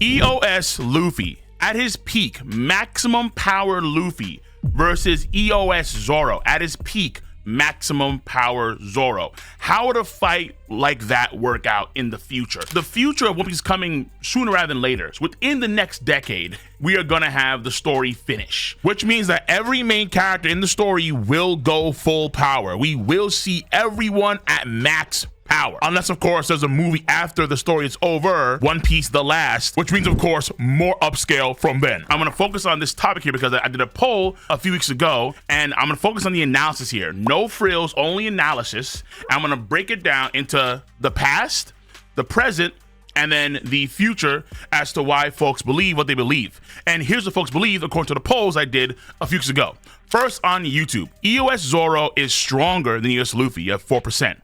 EOS Luffy at his peak, maximum power Luffy versus EOS Zoro at his peak, maximum power Zoro. How would a fight like that work out in the future? The future of One Piece is coming sooner rather than later. So within the next decade, we are gonna have the story finish, which means that every main character in the story will go full power. We will see everyone at max power, unless of course there's a movie after the story is over, One Piece The Last, which means of course more upscale from then. I'm gonna focus on this topic here because I did a poll a few weeks ago, and I'm gonna focus on the analysis here. No frills, only analysis. I'm gonna break it down into the past, the present, and then the future as to why folks believe what they believe. And here's what folks believe according to the polls I did a few weeks ago. First, on YouTube, EOS Zoro is stronger than EOS Luffy. You have 4%.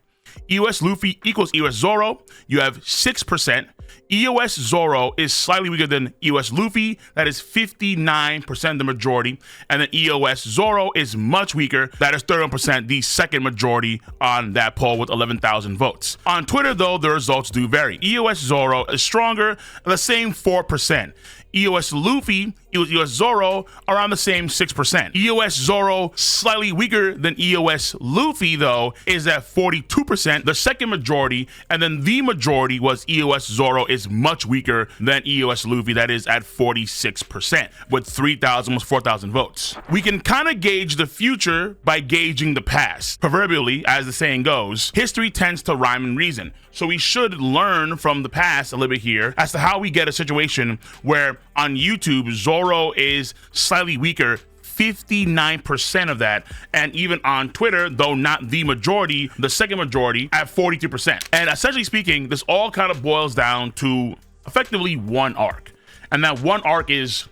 EOS Luffy equals EOS Zoro, you have 6%. EOS Zoro is slightly weaker than EOS Luffy, that is 59%, the majority. And then EOS Zoro is much weaker, that is 31%, the second majority on that poll with 11,000 votes. On Twitter though, the results do vary. EOS Zoro is stronger, the same 4%. EOS Luffy, EOS Zoro, around the same 6%. EOS Zoro, slightly weaker than EOS Luffy though, is at 42%, the second majority, and then the majority was EOS Zoro is much weaker than EOS Luffy, that is at 46%, with 3,000, almost 4,000 votes. We can kind of gauge the future by gauging the past. Proverbially, as the saying goes, history tends to rhyme and reason. So we should learn from the past a little bit here as to how we get a situation where on YouTube, Zoro is slightly weaker, 59% of that, and even on Twitter, though not the majority, the second majority at 42%. And essentially speaking, this all kind of boils down to effectively one arc, and that one arc is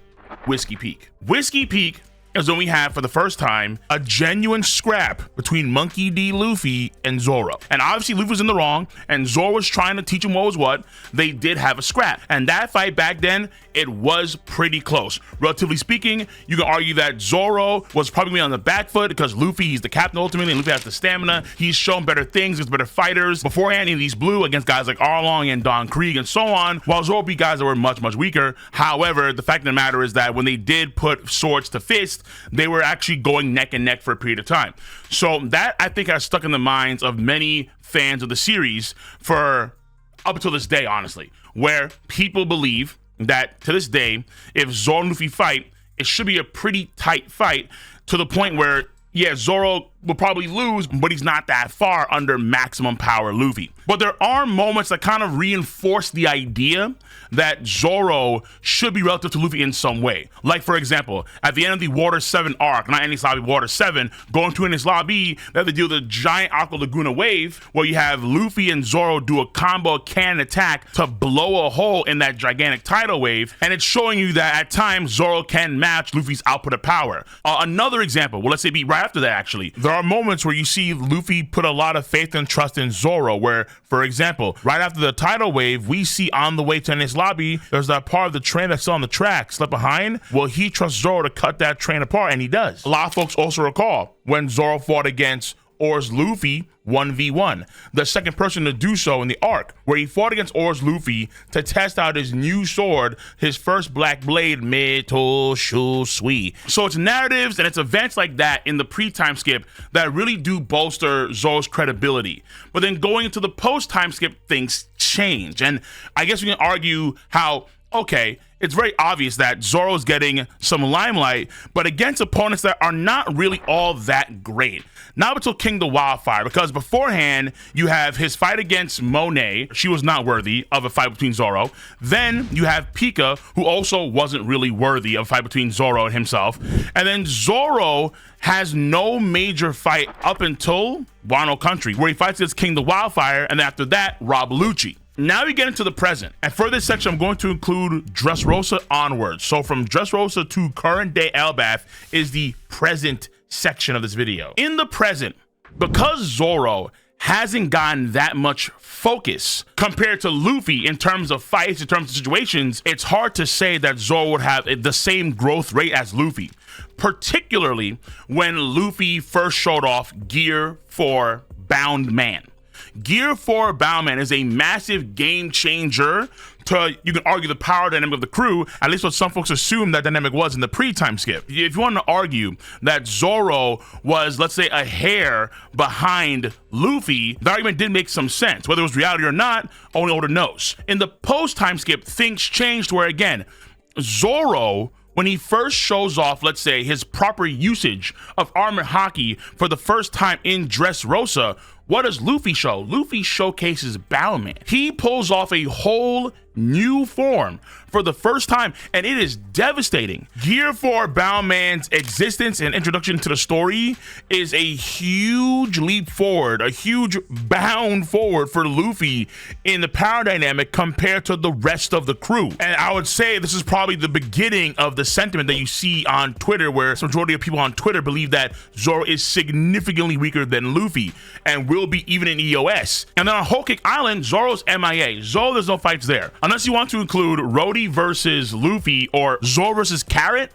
Whiskey Peak. Whiskey Peak is when we have, for the first time, a genuine scrap between Monkey D. Luffy and Zoro. And obviously Luffy was in the wrong, and Zoro was trying to teach him what was what. They did have a scrap. And that fight back then, it was pretty close. Relatively speaking, you can argue that Zoro was probably on the back foot because Luffy, he's the captain ultimately, and Luffy has the stamina. He's shown better things, he's better fighters. Beforehand, he's blue against guys like Arlong and Don Krieg and so on, while Zoro beat guys that were much, much weaker. However, the fact of the matter is that when they did put swords to fist, they were actually going neck and neck for a period of time. So that, I think, has stuck in the minds of many fans of the series for up until this day, honestly, where people believe that to this day, if Zoro and Luffy fight, it should be a pretty tight fight to the point where, yeah, Zoro will probably lose, but he's not that far under maximum power Luffy. But there are moments that kind of reinforce the idea that Zoro should be relative to Luffy in some way. Like, for example, at the end of the Water 7 arc, not Enies Lobby, Water 7, going to Enies Lobby, they have to deal with the giant Aqua Laguna wave, where you have Luffy and Zoro do a combo cannon attack to blow a hole in that gigantic tidal wave, and it's showing you that at times Zoro can match Luffy's output of power. Another example, well, let's say be right after that actually, there are moments where you see Luffy put a lot of faith and trust in Zoro, where, for example, right after the tidal wave, we see on the way to Enies Lobby, there's that part of the train that's still on the tracks left behind. Well, he trusts Zoro to cut that train apart, and he does. A lot of folks also recall when Zoro fought against Oars Luffy 1v1, the second person to do so in the arc, where he fought against Oars Luffy to test out his new sword, his first black blade, Metal Shusui. So it's narratives and it's events like that in the pre-time skip that really do bolster Zoro's credibility. But then going into the post-time skip, things change. And I guess we can argue how, okay, it's very obvious that Zoro's getting some limelight, but against opponents that are not really all that great. Not until King the Wildfire, because beforehand, you have his fight against Monet. She was not worthy of a fight between Zoro. Then you have Pika, who also wasn't really worthy of a fight between Zoro and himself. And then Zoro has no major fight up until Wano Country, where he fights against King the Wildfire, and after that, Rob Lucci. Now we get into the present. And for this section, I'm going to include Dressrosa onwards. So from Dressrosa to current day Elbaf is the present section of this video. In the present, because Zoro hasn't gotten that much focus compared to Luffy in terms of fights, in terms of situations, it's hard to say that Zoro would have the same growth rate as Luffy, particularly when Luffy first showed off Gear 4 Bound Man. Gear 4 Bound Man is a massive game changer to, you can argue, the power dynamic of the crew, at least what some folks assume that dynamic was in the pre-time skip. If you want to argue that Zoro was, let's say, a hair behind Luffy, the argument did make some sense. Whether it was reality or not, only Oda knows. In the post-time skip, things changed where, again, Zoro, when he first shows off, let's say, his proper usage of armored haki for the first time in Dressrosa, what does Luffy show? Luffy showcases Bowman. He pulls off a whole new form for the first time, and it is devastating. Gear 4 Bowman's existence and introduction to the story is a huge leap forward, a huge bound forward for Luffy in the power dynamic compared to the rest of the crew. And I would say this is probably the beginning of the sentiment that you see on Twitter, where the majority of people on Twitter believe that Zoro is significantly weaker than Luffy and will be even in EOS. And then on Whole Cake Island, Zoro's MIA. Zoro, there's no fights there. Unless you want to include Rhodey versus Luffy or Zoro versus Carrot,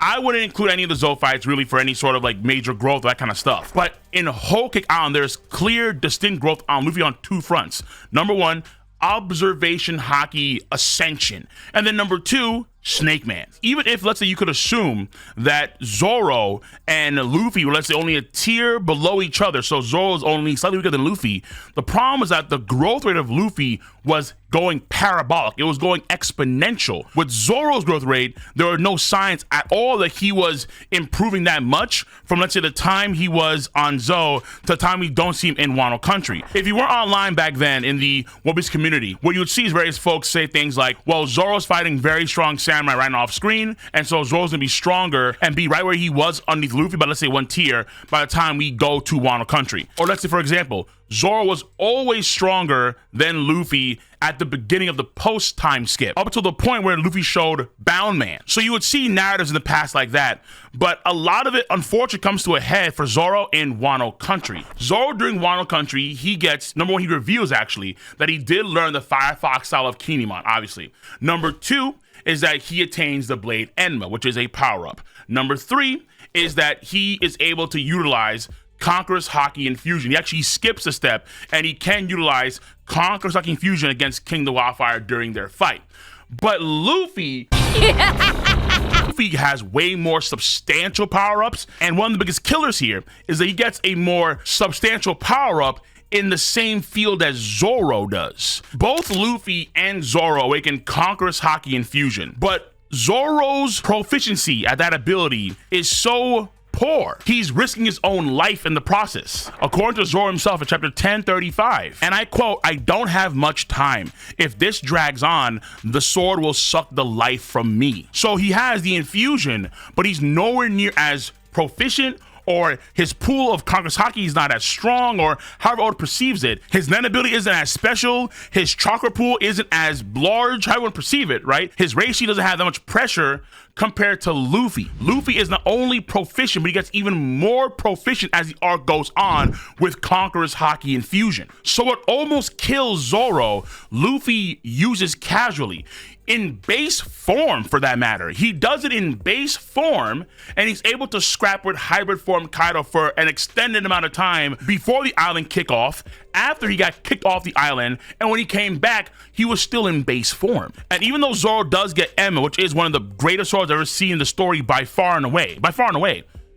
I wouldn't include any of the Zoro fights really for any sort of like major growth, that kind of stuff. But in Whole Cake Island, there's clear, distinct growth on Luffy on two fronts. Number one, observation haki ascension. And then number two, Snake Man. Even if, let's say, you could assume that Zoro and Luffy were, let's say, only a tier below each other, so Zoro's only slightly weaker than Luffy, the problem is that the growth rate of Luffy was going parabolic. It was going exponential. With Zoro's growth rate, there were no signs at all that he was improving that much from, let's say, the time he was on Zou to the time we don't see him in Wano Country. If you weren't online back then in the One Piece community, what you would see is various folks say things like, well, Zoro's fighting very strong samurai right off screen, and so Zoro's gonna be stronger and be right where he was underneath Luffy, but let's say one tier by the time we go to Wano Country. Or let's say, for example, Zoro was always stronger than Luffy at the beginning of the post-time skip, up until the point where Luffy showed Bound Man. So you would see narratives in the past like that, but a lot of it, unfortunately, comes to a head for Zoro in Wano Country. Zoro, during Wano Country, he gets, number one, he reveals, actually, that he did learn the Firefox style of Kinemon, obviously. Number two is that he attains the Blade Enma, which is a power-up. Number three is that he is able to utilize Conqueror's Haki Infusion. He actually skips a step, and he can utilize Conqueror's Haki Infusion against King the Wildfire during their fight. But Luffy has way more substantial power-ups, and one of the biggest killers here is that he gets a more substantial power-up in the same field as Zoro does. Both Luffy and Zoro awaken Conqueror's Haki Infusion, but Zoro's proficiency at that ability is so poor, he's risking his own life in the process. According to Zoro himself in chapter 1035, and I quote, "I don't have much time. If this drags on, the sword will suck the life from me." So he has the infusion, but he's nowhere near as proficient, or his pool of Conqueror's Haki is not as strong, or however Oda perceives it. His Nen ability isn't as special, his chakra pool isn't as large, however you want to perceive it, right? His Reishi doesn't have that much pressure compared to Luffy. Luffy is not only proficient, but he gets even more proficient as the arc goes on with Conqueror's Haki Infusion. So what almost kills Zoro, Luffy uses casually. In base form, for that matter. He does it in base form, and he's able to scrap with hybrid form Kaido for an extended amount of time before the island kickoff, after he got kicked off the island, and when he came back, he was still in base form. And even though Zoro does get Emma, which is one of the greatest swords I've ever seen in the story by far and away,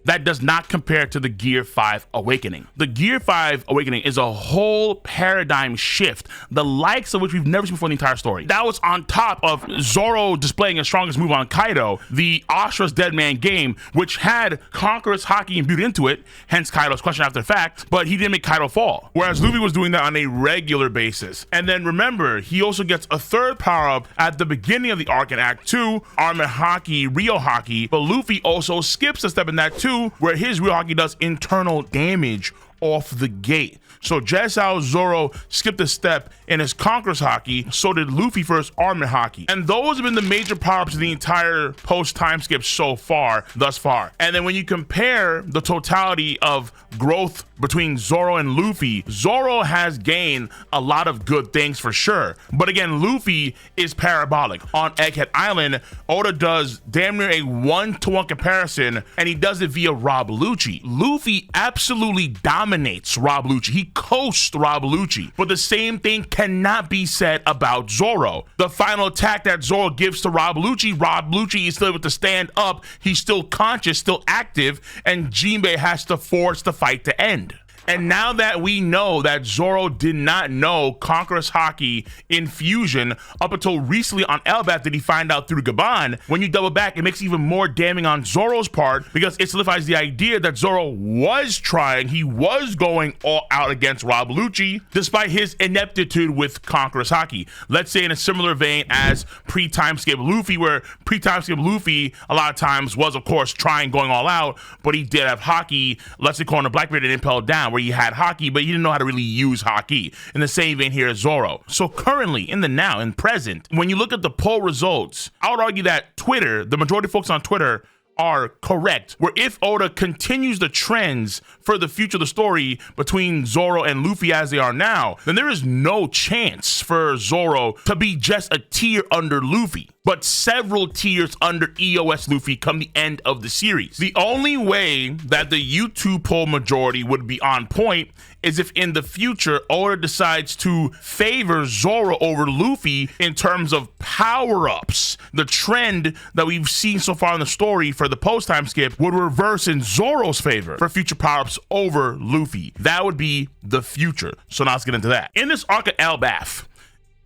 that does not compare to the Gear 5 Awakening. The Gear 5 Awakening is a whole paradigm shift, the likes of which we've never seen before in the entire story. That was on top of Zoro displaying his strongest move on Kaido, the Ashura's Dead Man game, which had Conqueror's Haki imbued into it, hence Kaido's question after the fact, but he didn't make Kaido fall. Whereas Luffy was doing that on a regular basis. And then remember, he also gets a third power-up at the beginning of the arc in Act 2, Armored Haki, Rio Haki, but Luffy also skips a step in that too, where his Real Haki does internal damage off the gate. So just how Zoro skipped a step in his Conqueror's Haki, so did Luffy for his Armored Haki. And those have been the major power-ups of the entire post-time skip so far, thus far. And then when you compare the totality of growth between Zoro and Luffy, Zoro has gained a lot of good things for sure. But again, Luffy is parabolic. On Egghead Island, Oda does damn near a 1-to-1 comparison, and he does it via Rob Lucci. Luffy absolutely dominates Rob Lucci. He coast Rob Lucci. But the same thing cannot be said about Zoro. The final attack that Zoro gives to Rob Lucci is still able to stand up. He's still conscious, still active, and Jinbei has to force the fight to end. And now that we know that Zoro did not know Conqueror's Haki in Fusion up until recently on Elbaf did he find out through Gaban, when you double back, it makes it even more damning on Zoro's part because it solidifies the idea that Zoro was trying, he was going all out against Rob Lucci despite his ineptitude with Conqueror's Haki. Let's say in a similar vein as pre-timeskip Luffy, where pre-timeskip Luffy a lot of times was of course trying, going all out, but he did have Haki, let's say calling the Blackbeard and impelled down, where he had Haki, but he didn't know how to really use Haki. In the same vein here as Zoro. So currently, in the now, in present, when you look at the poll results, I would argue that Twitter, the majority of folks on Twitter, are correct, where if Oda continues the trends for the future of the story between Zoro and Luffy as they are now, then there is no chance for Zoro to be just a tier under Luffy, but several tiers under EOS Luffy come the end of the series. The only way that the YouTube poll majority would be on point is if in the future Oda decides to favor Zoro over Luffy in terms of power-ups. The trend that we've seen so far in the story for the post-time skip would reverse in Zoro's favor for future power-ups over Luffy. That would be the future. So now let's get into that. In this arc of Elbaf,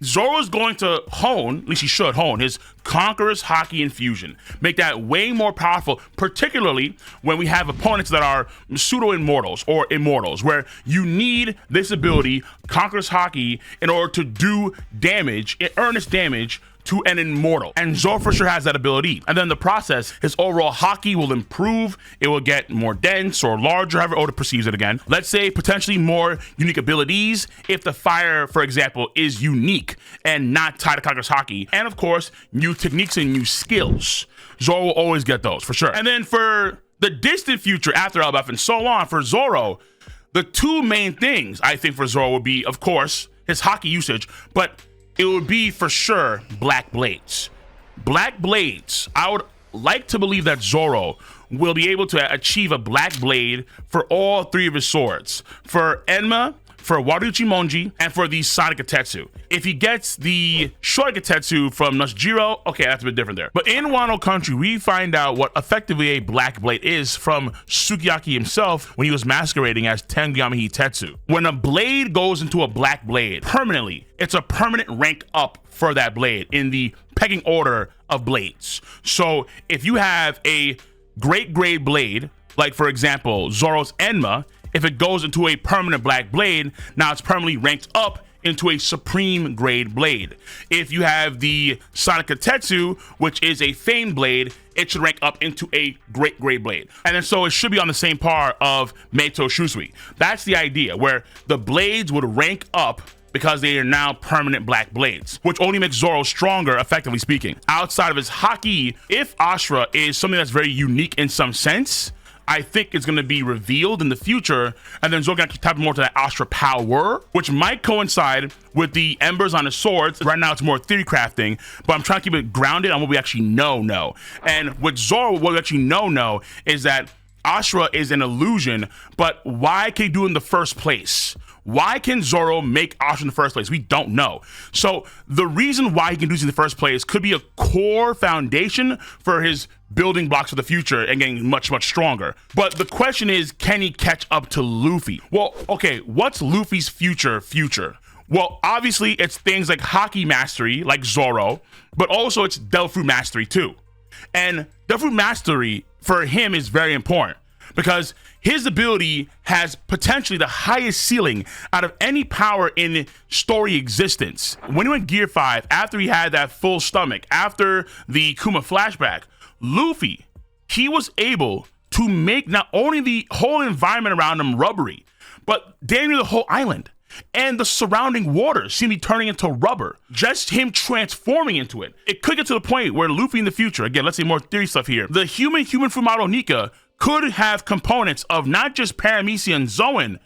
Zoro is going to hone, at least he should hone, his Conqueror's Haki infusion. Make that way more powerful, particularly when we have opponents that are pseudo-immortals or immortals, where you need this ability, Conqueror's Haki, in order to do damage, earnest damage, to an immortal. And Zoro for sure has that ability. And then in the process, his overall Haki will improve. It will get more dense or larger, however Oda perceives it again. Let's say potentially more unique abilities if the fire, for example, is unique and not tied to Conqueror's Haki. And of course, new techniques and new skills. Zoro will always get those for sure. And then for the distant future after Elbaf and so on for Zoro, the two main things I think for Zoro would be, of course, his Haki usage, but it would be for sure Black Blades. Black Blades, I would like to believe that Zoro will be able to achieve a Black Blade for all three of his swords. For Enma, for Waruchi Monji, and for the Sonic Atetsu. If he gets the Short Atetsu from Nashijiro, okay, that's a bit different there. But in Wano Country, we find out what effectively a Black Blade is from Sukiyaki himself when he was masquerading as Tengyama Hitetsu. When a blade goes into a Black Blade permanently, it's a permanent rank up for that blade in the pecking order of blades. So if you have a great grade blade, like for example, Zoro's Enma, if it goes into a permanent Black Blade, now it's permanently ranked up into a supreme grade blade. If you have the Sonic Atetsu, which is a famed blade, it should rank up into a great grade blade. And then so it should be on the same par of Meito Shusui. That's the idea, where the blades would rank up because they are now permanent Black Blades, which only makes Zoro stronger, effectively speaking. Outside of his Haki, if Ashura is something that's very unique in some sense, I think it's going to be revealed in the future, and then Zoro going to tap more to that Ashura power, which might coincide with the embers on his swords. Right now, it's more theory crafting, but I'm trying to keep it grounded on what we actually know. And with Zoro, what we actually know is that Ashura is an illusion, but why can he do it in the first place? Why can Zoro make Ashura in the first place? We don't know. So the reason why he can do this in the first place could be a core foundation for his building blocks for the future and getting much, much stronger. But the question is, can he catch up to Luffy? Well, okay, what's Luffy's future? Well, obviously it's things like Haki mastery, like Zoro, but also it's Devil Fruit mastery too. And Devil Fruit mastery for him is very important because his ability has potentially the highest ceiling out of any power in story existence. When he went Gear 5, after he had that full stomach, after the Kuma flashback, Luffy, he was able to make not only the whole environment around him rubbery, but damn near the whole island. And the surrounding waters seem to be turning into rubber. Just him transforming into it. It could get to the point where Luffy in the future, again, let's say more theory stuff here, the human Fumato Nika could have components of not just Paramecia and Zoan,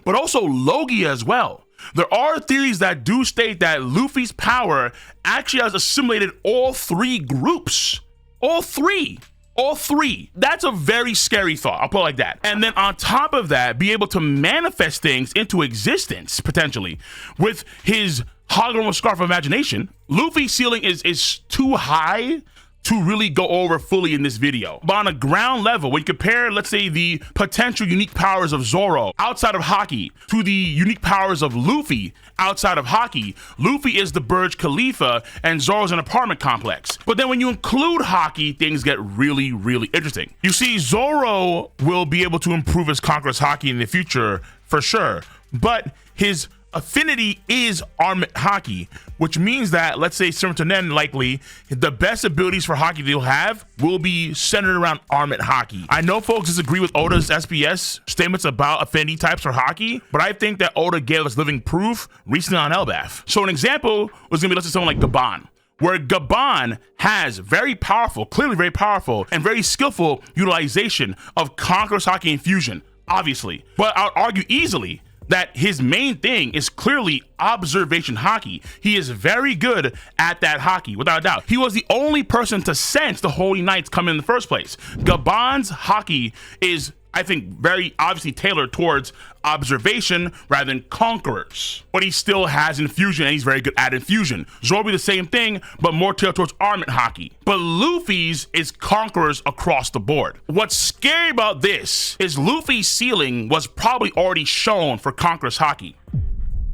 but also Logia as well. There are theories that do state that Luffy's power actually has assimilated all three groups. All three All three. That's a very scary thought. I'll put it like that. And then on top of that, be able to manifest things into existence, potentially, with his hologram scarf of imagination. Luffy's ceiling is too high to really go over fully in this video. But on a ground level, when you compare, let's say, the potential unique powers of Zoro outside of Haki to the unique powers of Luffy outside of Haki, Luffy is the Burj Khalifa and Zoro's an apartment complex. But then when you include Haki, things get really, really interesting. You see, Zoro will be able to improve his Conqueror's Haki in the future for sure, but his affinity is armament Haki, which means that, let's say, similar to Nen, likely the best abilities for Haki that you'll have will be centered around armament Haki. I know folks disagree with Oda's SBS statements about affinity types for Haki, but I think that Oda gave us living proof recently on Elbaf. So an example was gonna be, let's say, someone like Gaban, where Gaban has very powerful, clearly very powerful, and very skillful utilization of Conqueror's Haki infusion, obviously. But I would argue easily that his main thing is clearly observation Haki. He is very good at that Haki, without a doubt. He was the only person to sense the Holy Knights come in the first place. Gaban's Haki is, I think, very obviously tailored towards observation rather than conquerors. But he still has infusion, and he's very good at infusion. Zoro be the same thing, but more tailored towards armament Haki. But Luffy's is conquerors across the board. What's scary about this is Luffy's ceiling was probably already shown for conquerors Haki,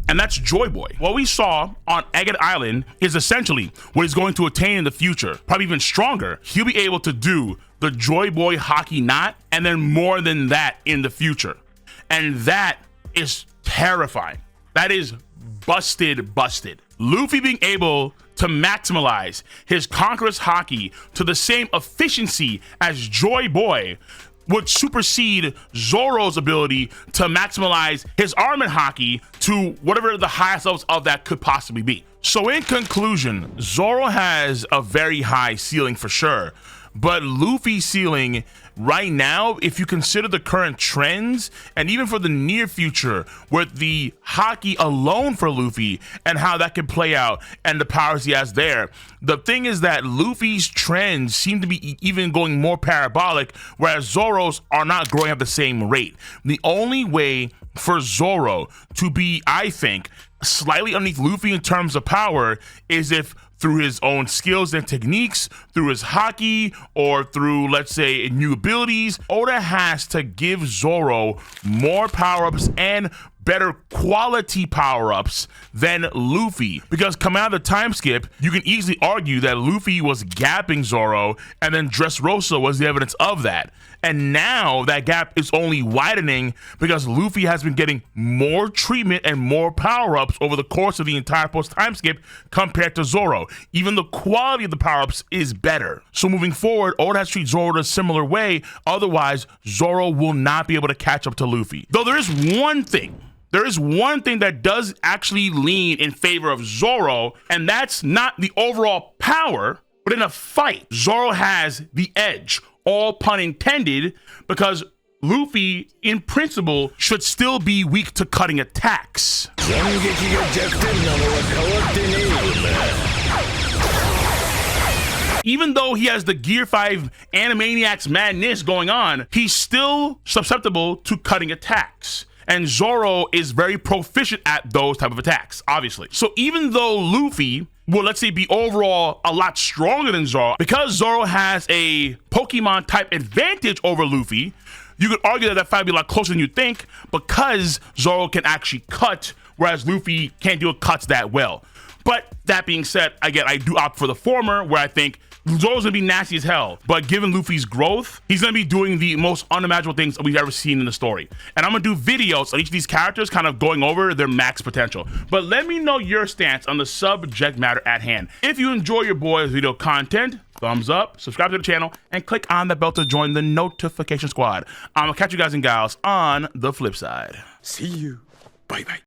and that's Joy Boy. What we saw on Agate Island is essentially what he's going to attain in the future, probably even stronger. He'll be able to do the Joy Boy Haki knot, and then more than that in the future. And that is terrifying. That is busted. Luffy being able to maximize his Conqueror's Haki to the same efficiency as Joy Boy would supersede Zoro's ability to maximize his armament Haki to whatever the highest levels of that could possibly be. So in conclusion, Zoro has a very high ceiling for sure, but Luffy's ceiling right now, if you consider the current trends and even for the near future with the Haki alone for Luffy and how that can play out and the powers he has there, the thing is that Luffy's trends seem to be even going more parabolic, whereas Zoro's are not growing at the same rate. The only way for Zoro to be, I think, slightly underneath Luffy in terms of power is if through his own skills and techniques, through his Haki, or through, let's say, new abilities, Oda has to give Zoro more power-ups and better quality power-ups than Luffy. Because coming out of the time skip, you can easily argue that Luffy was gapping Zoro, and then Dressrosa was the evidence of that. And now that gap is only widening because Luffy has been getting more treatment and more power-ups over the course of the entire post-time skip compared to Zoro. Even the quality of the power-ups is better. So moving forward, Oda has to treat Zoro in a similar way. Otherwise, Zoro will not be able to catch up to Luffy. Though there is one thing that does actually lean in favor of Zoro, and that's not the overall power, but in a fight, Zoro has the edge. All pun intended, because Luffy, in principle, should still be weak to cutting attacks. Even though he has the Gear 5 Animaniacs madness going on, he's still susceptible to cutting attacks. And Zoro is very proficient at those type of attacks, obviously. So even though Luffy will, let's say, be overall a lot stronger than Zoro, because Zoro has a Pokemon type advantage over Luffy, you could argue that fight would be a lot closer than you think, because Zoro can actually cut, whereas Luffy can't do cuts that well. But that being said, again, I do opt for the former, where I think Zoro's gonna be nasty as hell, but given Luffy's growth, he's gonna be doing the most unimaginable things we've ever seen in the story. And I'm gonna do videos on each of these characters, kind of going over their max potential. But let me know your stance on the subject matter at hand. If you enjoy your boys' video content, thumbs up, subscribe to the channel, and click on the bell to join the notification squad. I'm gonna catch you guys and gals on the flip side. See you. Bye-bye.